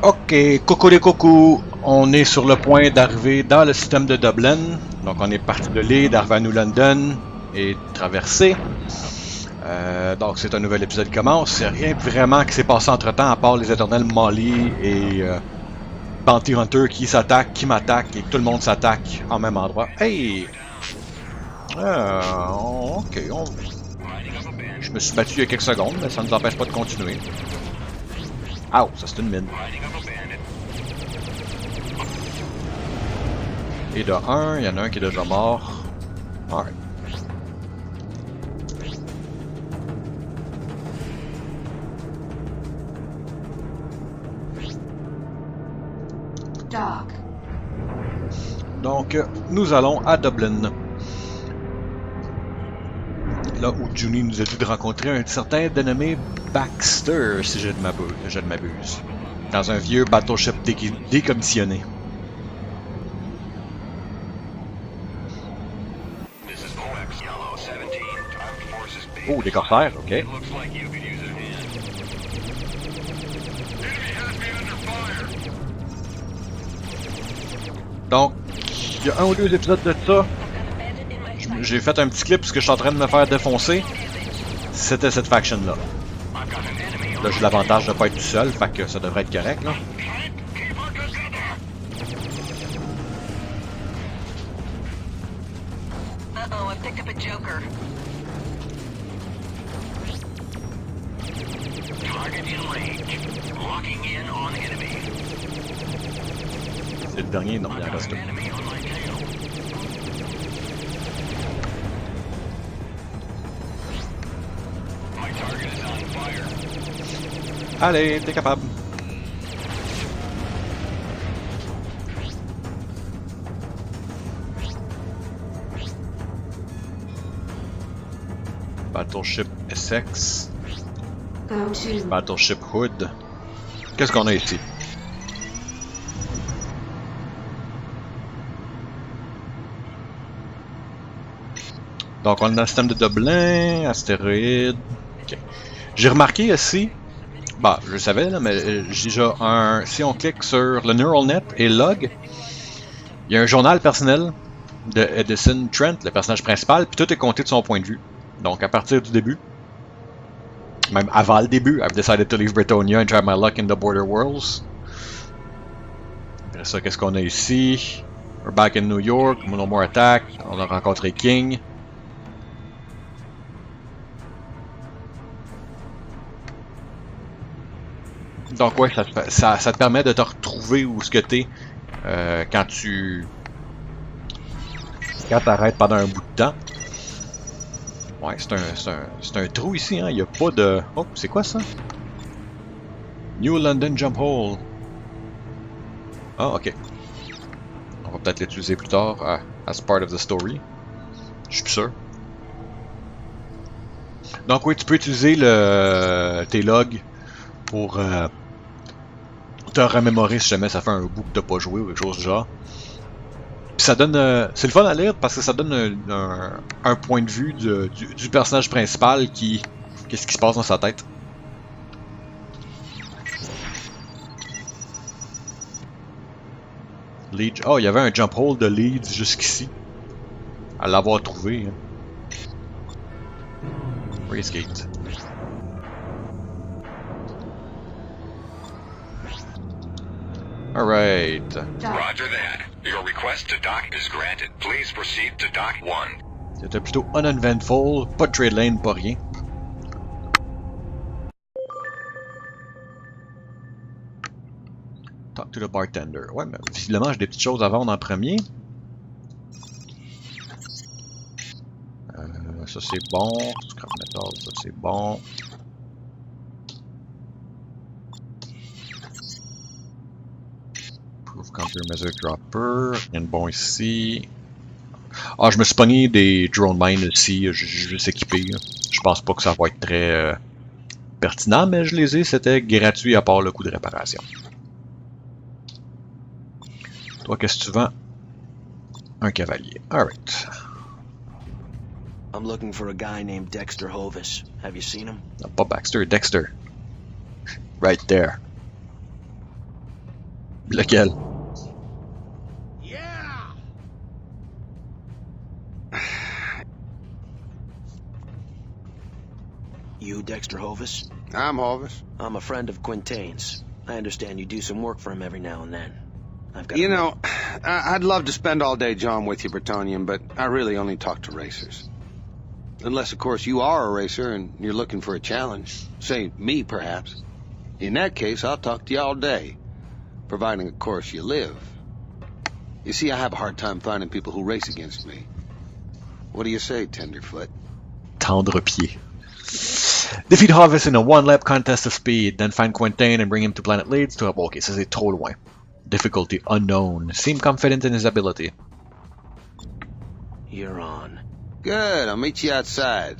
Ok, coucou les coucous, on est sur le point d'arriver dans le système de Dublin. Donc on est parti de l'île, d'arriver à New London et traverser. Donc c'est un nouvel épisode qui commence. C'est rien vraiment qui s'est passé entre temps à part les éternels Molly et Bounty Hunter qui s'attaquent, qui m'attaquent et tout le monde s'attaque en même endroit. Hey! Ok, je me suis battu il y a quelques secondes, mais ça ne nous empêche pas de continuer. Ah, ça c'est une mine. Et de un, il y en a un qui est déjà mort. Alright. Donc, nous allons à Dublin. Là où Journée nous a dit de rencontrer un certain dénommé Baxter, si je ne m'abuse. Dans un vieux battleship décommissionné. Oh, des corsaires, ok. Donc, il y a un ou deux épisodes de ça. J'ai fait un petit clip parce que je suis en train de me faire défoncer. C'était cette faction-là. Là, j'ai l'avantage de ne pas être tout seul, fait que ça devrait être correct, là. C'est le dernier, non, il en reste deux. Allez, t'es capable. Battleship Essex. Battleship Hood. Qu'est-ce qu'on a ici? Donc on a le système de Dublin, astéroïde. Okay. J'ai remarqué ici, bah je le savais là, mais j'ai déjà un. Si on clique sur le Neural Net et log, il y a un journal personnel de Edison Trent, le personnage principal, puis tout est compté de son point de vue. Donc à partir du début, même avant le début, I've decided to leave Britannia and try my luck in the border worlds. Après ça, qu'est-ce qu'on a ici? We're back in New York, no more attack, on a rencontré King. Donc ouais, ça te permet de te retrouver où ce que t'es quand t'arrêtes pendant un bout de temps. Ouais, c'est un trou ici, hein. Il n'y a pas de... Oh, c'est quoi ça? New London Jump Hole. Ah, ok. On va peut-être l'utiliser plus tard as part of the story. Je suis plus sûr. Donc oui, tu peux utiliser tes logs pour te remémorer si jamais ça fait un bout que t'as pas joué ou quelque chose du genre. Puis ça donne... c'est le fun à lire parce que ça donne un point de vue du personnage principal qu'est-ce qui se passe dans sa tête. Leeds. Oh, il y avait un jump hole de Leeds jusqu'ici. À l'avoir trouvé. Hein. Race Gate. Alright. Roger that. Your request to dock is granted. Please proceed to dock 1. C'était plutôt uneventful, pas de trade lane, pas rien. Talk to the bartender. Ouais, mais visiblement j'ai des petites choses à vendre en premier. Ça c'est bon. Scrap metal, ça c'est bon. Countermeasure Dropper, rien de bon ici. Ah, je me suis pogné des drone mines ici, j'ai juste équipé. Je pense pas que ça va être très pertinent, mais je les ai, c'était gratuit à part le coût de réparation. Toi, qu'est-ce que tu vends? Un cavalier. Alright. I'm looking for a guy named Dexter Hovis. Have you seen him? Non, pas Baxter, Dexter. Right there. Lequel? You Dexter Hovis? I'm Hovis. I'm a friend of Quintain's. I understand you do some work for him every now and then. I've got. You know, I'd love to spend all day, John, with you, Bretonian, but I really only talk to racers. Unless, of course, you are a racer and you're looking for a challenge. Say, me, perhaps. In that case, I'll talk to you all day. Providing, of course, you live. You see, I have a hard time finding people who race against me. What do you say, Tenderfoot? Tendre-pied. Defeat Hovis in a one-lap contest of speed, then find Quintain and bring him to Planet Leeds to... Ok, ça c'est trop loin. Difficulty unknown. Seem confident in his ability. You're on. Good, I'll meet you outside.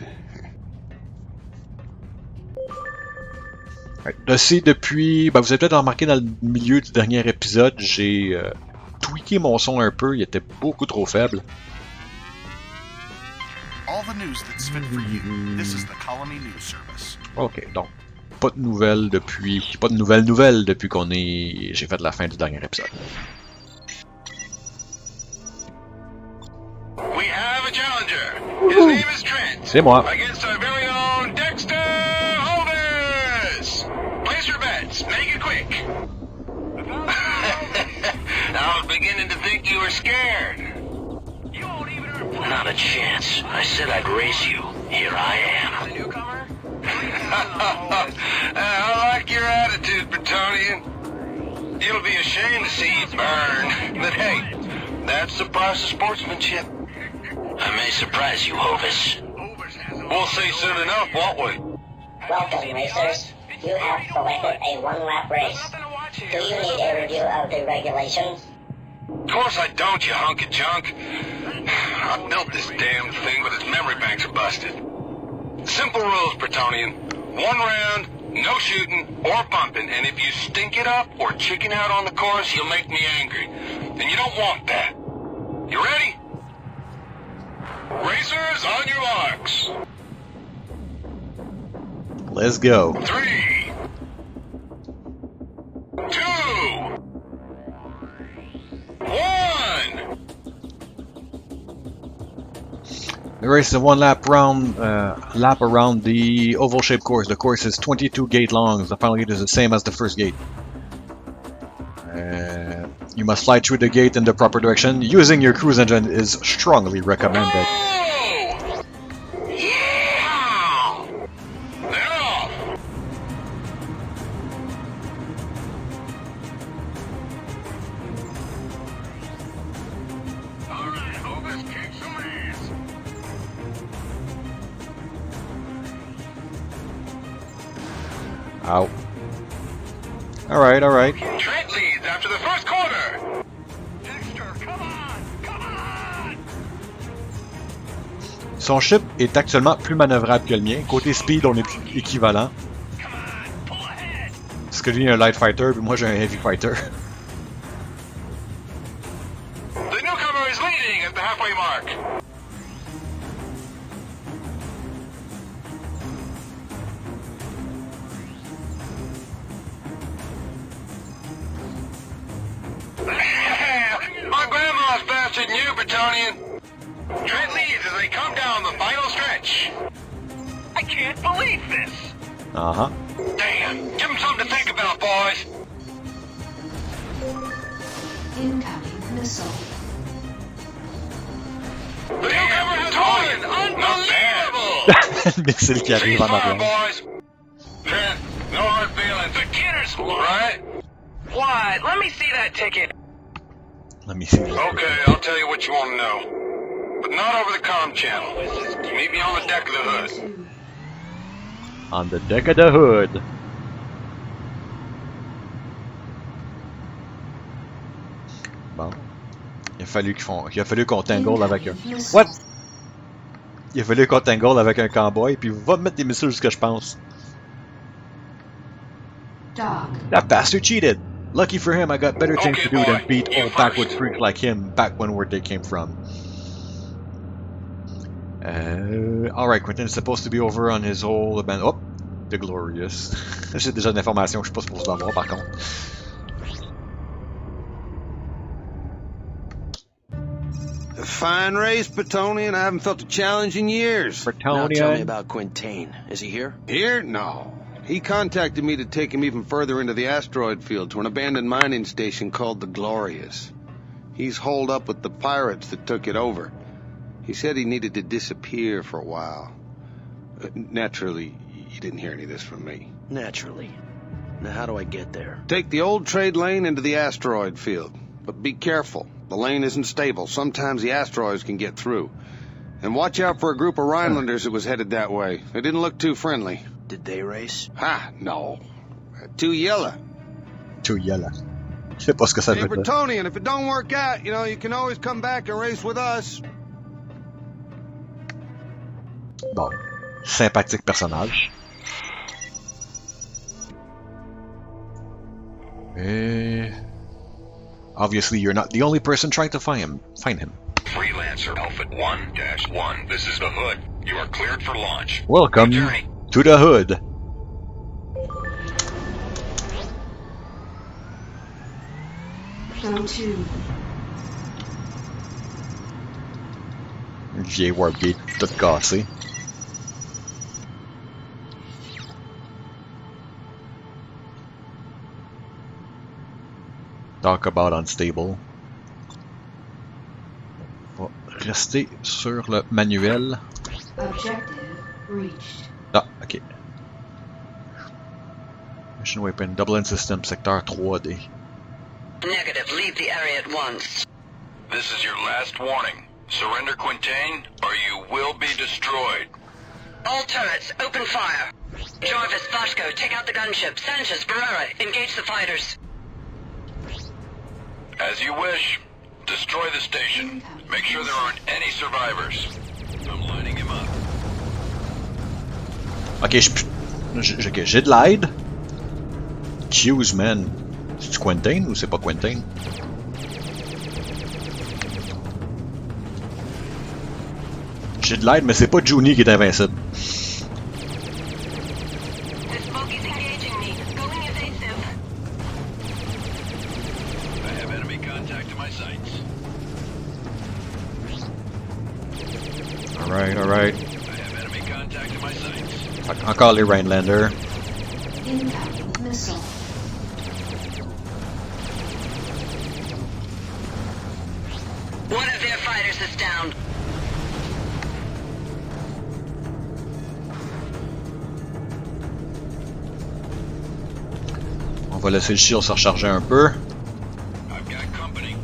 Aussi, depuis... Ben, vous avez peut-être remarqué dans le milieu du dernier épisode, j'ai tweaké mon son un peu, il était beaucoup trop faible. All the news that's fit for you. This is the Colony News Service. Ok, donc, pas de nouvelles depuis... Pas de nouvelles depuis qu'on est... J'ai fait la fin du dernier épisode. We have a challenger. His name is Trent. C'est moi. Against our very own Dexter Hovis. Place your bets. Make it quick. I was beginning to think you were scared. You won't even earn points. Not a chance. I said I'd race you. Here I am. The newcomer? I like your attitude, Bretonian. It'll be a shame to see you burn. But hey, that's the price of sportsmanship. I may surprise you, Hovis. We'll see soon enough, won't we? Welcome, racers. You have selected a one-lap race. Do you need a review of the regulations? Of course I don't, you hunk of junk. I built this damn thing, but its memory banks are busted. Simple rules, Bretonian. One round, no shooting or bumping, and if you stink it up or chicken out on the course, you'll make me angry. And you don't want that. You ready? Racers, on your marks. Let's go. 3, 2, 1. The race is a one-lap lap around the oval-shaped course. The course is 22 gate long. The final gate is the same as the first gate. You must fly through the gate in the proper direction. Using your cruise engine is strongly recommended. Oh! Yeah! They're off. All right, Hovis, kick some ass. Ow. Alright, alright. Trent leads after the first quarter. Dexter, come on! Come on! Son ship est actuellement plus manœuvrable que le mien. Côté speed, on est plus équivalent. Come on! Pull ahead! Parce que lui a un light fighter, puis moi j'ai un heavy fighter. The newcomer is leading at the halfway mark. My grandma's faster than you, Bretonian. Trent leads as they come down the final stretch. I can't believe this. Uh-huh. Damn, give them something to think about, boys. Incoming missile. The newcomer has won! Unbelievable! Le missile qui arrive en Ceasefire, arrière. boys. Trent, no hard feelings. The kidder's right? What? Let me see that ticket. Let me see. Okay, I'll tell you what you want to know. But not over the comm channel. Meet me on the deck of the hood. On the deck of the hood. Bon. Il a fallu qu'on tangle avec un... What? Il a fallu qu'on tangle avec un cowboy, puis va mettre des missiles jusqu'à je pense. Dock. That bastard cheated! Lucky for him, I got better things to do Okay, than boy, beat you old backwoods first. freaks like him back when where they came from. Alright, Quentin is supposed to be over on his whole abandon... Oh! The Glorious. J'ai déjà de l'information que je suis pas supposé d'avoir par contre. fine race, Bretonian. I haven't felt a challenge in years. Now tell me Bretonian. about Quintain. Is he here? Here? No. He contacted me to take him even further into the asteroid field to an abandoned mining station called the Glorious. He's holed up with the pirates that took it over. He said he needed to disappear for a while. Naturally, you didn't hear any of this from me. Naturally. Now how do I get there? Take the old trade lane into the asteroid field. But be careful. The lane isn't stable. Sometimes the asteroids can get through. And watch out for a group of Rhinelanders that was headed that way. They didn't look too friendly. Did they race? Ha, no. Too yellow. Too yellow. Je sais pas ce que ça Hey, veut dire. Bretonian, if it don't work out, you can always come back and race with us. Bon. Sympathique personnage. Obviously, you're not the only person trying to find him. Freelancer Alpha 1-1. This is the Hood. You are cleared for launch. Welcome Good journey. to the Hood. Go to Vieille Wargate toute cassée. Talk about unstable. On va rester sur le manuel. objective reached. Ah, ok. Mission weapon, double end system, secteur 3D. Negative. Leave the area at once. This is your last warning. Surrender Quintain, or you will be destroyed. All turrets, open fire. Jarvis, Boschko, take out the gunship. Sanchez, Barrera, engage the fighters. As you wish. Destroy the station. Make sure there aren't any survivors. I'm lining him up. Ok, j'ai de l'aide. Hughes, man. C'est-tu Quintain ou c'est pas Quintain? J'ai de l'aide, mais c'est pas Journée qui est invincible. This bogey's engaging me. Going evasive. I have enemy contact to my sights. Alright. I have enemy contact to my sights. Encore les Rhinelander. Incoming missile. One of their fighters is down. On va laisser le shield se recharger un peu. I've got company.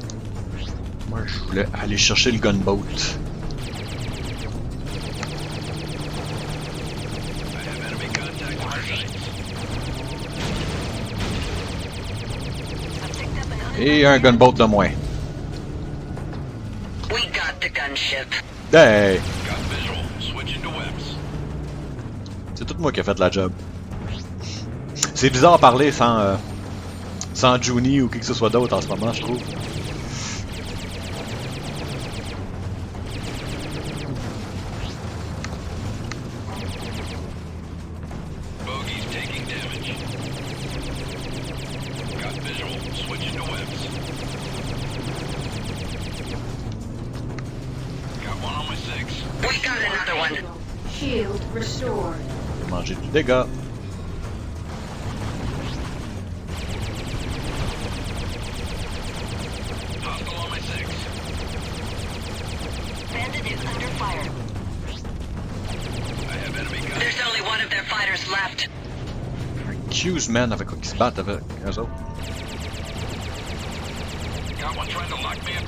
Moi, je voulais aller chercher le gunboat. I have enemy contact to my sights. Et un gunboat de moins. We got the gunship. Hey! Got visual. Switching to webs. C'est tout moi qui ai fait la job. C'est bizarre de parler sans Journée ou qui que ce soit d'autre en ce moment, je trouve. Bogey's taking damage. Got visual. Switching to webs. Got one on my 6. We got another one. Shield restored. Manger du dégât. Hostile on my 6. Bandit is under fire. I have enemy contact. There's only one of their fighters left. Hughes, man, avec quoi qui se battent avec eux autres. Got one trying to lock me in.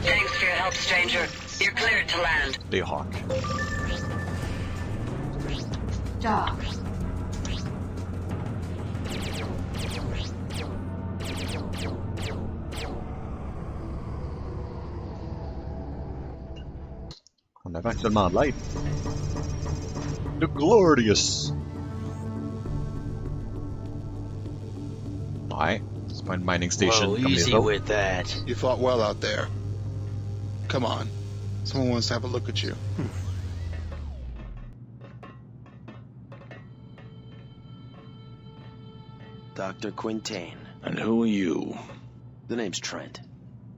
Thanks for your help, stranger. You're cleared to land. Des Hawks. Dock. On avait actuellement de l'aide. The Glorious. Ouais, c'est pas une mining station Whoa, comme les easy autres. with that. You fought well out there. Come on. Someone wants to have a look at you. Dr. Quintain. And who are you? The name's Trent.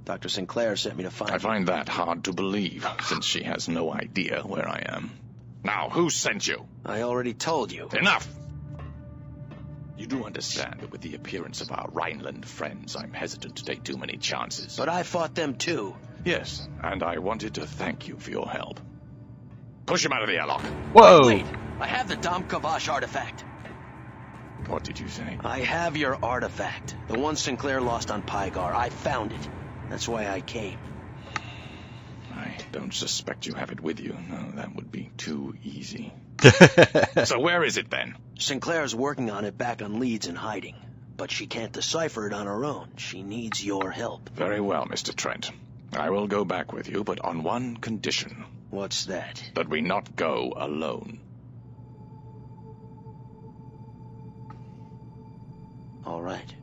Dr. Sinclair sent me to find I you. find that hard to believe, since she has no idea where I am. Now, who sent you? I already told you. Enough! You do understand that with the appearance of our Rhineland friends, I'm hesitant to take too many chances. But I fought them too. Yes, and I wanted to thank you for your help. Push him out of the airlock. Whoa! Wait, I have the Dom Kavash artifact. What did you say? I have your artifact. The one Sinclair lost on Pygar. I found it. That's why I came. I don't suspect you have it with you. No, that would be too easy. So where is it then? Sinclair's working on it back on Leeds in hiding. But she can't decipher it on her own. She needs your help. Very well, Mr. Trent. I will go back with you, but on one condition. What's that? That we not go alone. All right.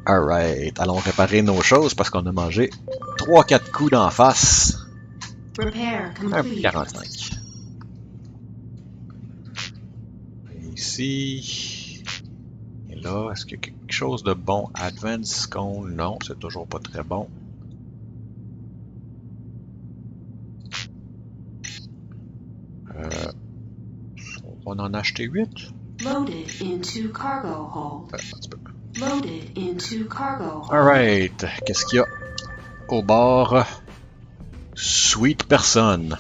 Alright, allons réparer nos choses parce qu'on a mangé 3-4 coups d'en face. Repair Un complete. 45. Ici. Et là, est-ce qu'il y a quelque chose de bon? Advance Cone, non, c'est toujours pas très bon. On va en acheter 8. Loaded into cargo hold. Un petit peu. Loaded into cargo hold. Alright, qu'est-ce qu'il y a au bord? Sweet personne.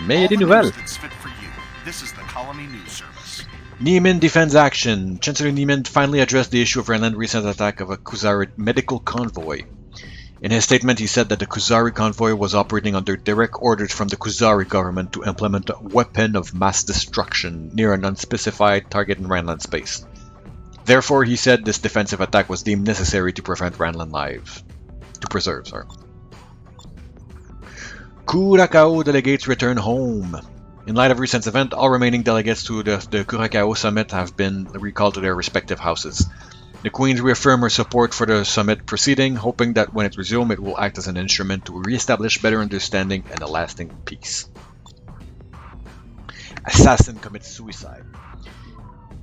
Mais il y a des nouvelles. That's fit for you. This is the Colony News Service. Neiman defends action. Chancellor Neiman finally addressed the issue of Rhineland's recent attack of a Kuzari medical convoy. In his statement, he said that the Kuzari convoy was operating under direct orders from the Kuzari government to implement a weapon of mass destruction near an unspecified target in Rhineland space. Therefore, he said this defensive attack was deemed necessary to prevent Rhineland lives. To preserve, sorry. Curacao delegates return home. In light of recent event, all remaining delegates to the Curacao summit have been recalled to their respective houses. The Queen reaffirmed her support for the summit proceeding, hoping that when it resumes, it will act as an instrument to re-establish better understanding and a lasting peace. Assassin commits suicide.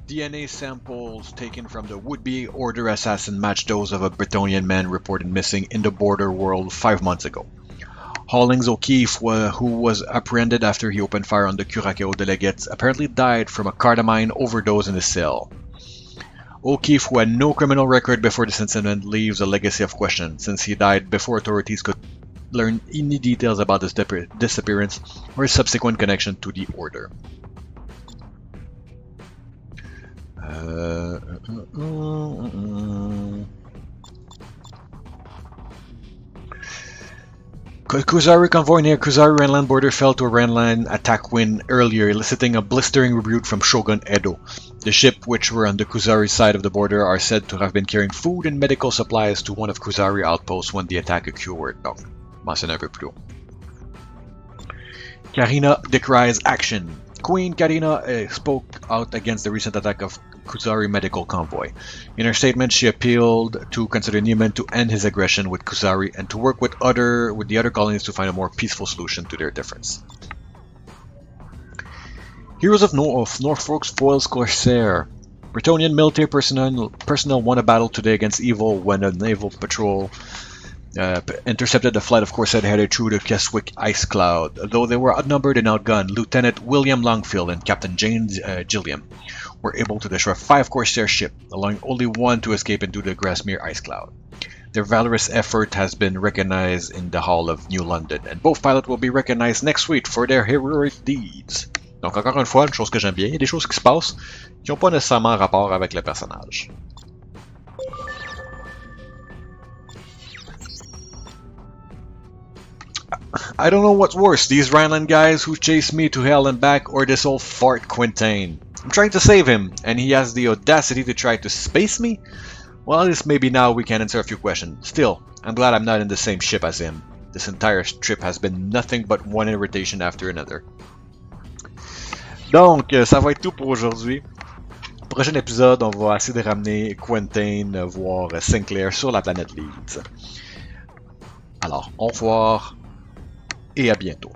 DNA samples taken from the would-be Order assassin matched those of a Bretonian man reported missing in the border world 5 months ago. Hollings O'Keefe, who was apprehended after he opened fire on the Curacao delegates, apparently died from a cardamine overdose in his cell. O'Keefe, who had no criminal record before this incident, leaves a legacy of question, since he died before authorities could learn any details about his disappearance or his subsequent connection to the Order. Kuzari convoy near Kuzari Rhineland border fell to a Rhineland attack wind earlier, eliciting a blistering rebuke from Shogun Edo. The ship, which were on the Kuzari side of the border, are said to have been carrying food and medical supplies to one of Kuzari outposts when the attack occurred. Donc, mentionné un peu plus haut. Karina decries action. Queen Karina spoke out against the recent attack of Kuzari medical convoy. In her statement, she appealed to Chancellor Neiman to end his aggression with Kuzari and to work with the other colonies to find a more peaceful solution to their difference. Heroes of Norfolk's foils Corsair. Bretonian military personnel won a battle today against evil when a naval patrol intercepted the flight of Corsair headed through the Keswick ice cloud. Though they were outnumbered and outgunned, Lieutenant William Longfield and Captain James Gilliam were able to destroy 5 Corsair ships, allowing only one to escape into the Grasmere ice cloud. Their valorous effort has been recognized in the Hall of New London, and both pilots will be recognized next week for their heroic deeds. Donc encore une fois, une chose que j'aime bien, il y a des choses qui se passent qui n'ont pas nécessairement rapport avec le personnage. I don't know what's worse, these Rhineland guys who chased me to hell and back, or this old fart Quintain. I'm trying to save him, and he has the audacity to try to space me? Well, at least maybe now we can answer a few questions. Still, I'm glad I'm not in the same ship as him. This entire trip has been nothing but one irritation after another. Donc, ça va être tout pour aujourd'hui. Prochain épisode, on va essayer de ramener Quintain voir Sinclair sur la planète Leeds. Alors, au revoir et à bientôt.